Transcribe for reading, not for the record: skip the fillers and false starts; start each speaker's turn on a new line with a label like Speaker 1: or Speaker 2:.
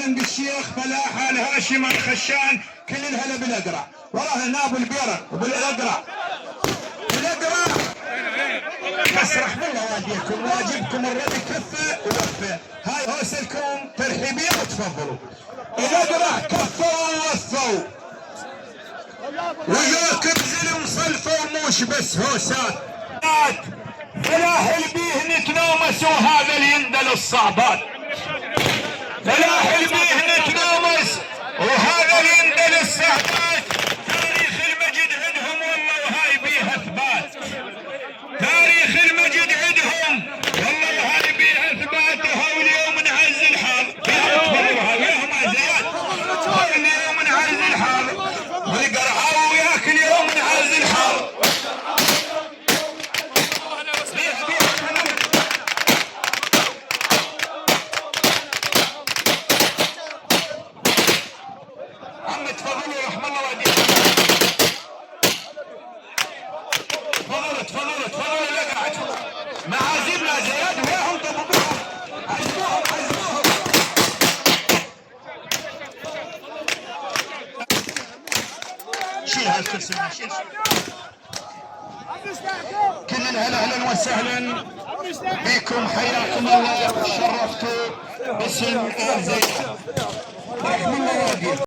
Speaker 1: وسهلا بالشيخ فلاح الهاشم الخشان. كل الهلا بالاقرع. وراه هنا ابو البيرق وبالاقرع. بالاقرع مسرح بالله واديكم، واجبكم الرد كفه ووفه. هاي هوسلكم ترحيبيه وتفضلوا. الاقرع كفوا ووفوا وياك بزل مصلفه وموش بس هوسات. فلاح البيه نتنومس وهذا اللي يندل الصعبات. فلاح البيه نتنومس وهذا اللي يندل الصعبات. تاريخ المجد عندهم والله وهاي بيها اثبات. تاريخ المجد عندهم والله وهاي بيها اثبات. وهو اليوم نعز الحال. اليوم عزيات. اليوم نعز الحال. والقرعه وياك اليوم نعز الحال. تفضلوا رحم الله والديكم. تفضلوا الاقرع. معازيمنا زياد وياهم ضبطوهم. عزموهم. شيل هالكرسي شيل. كل الهلا اهلا وسهلا بكم، حياكم الله، شرفتوا باسم ال زياد. رحم الله والديكم.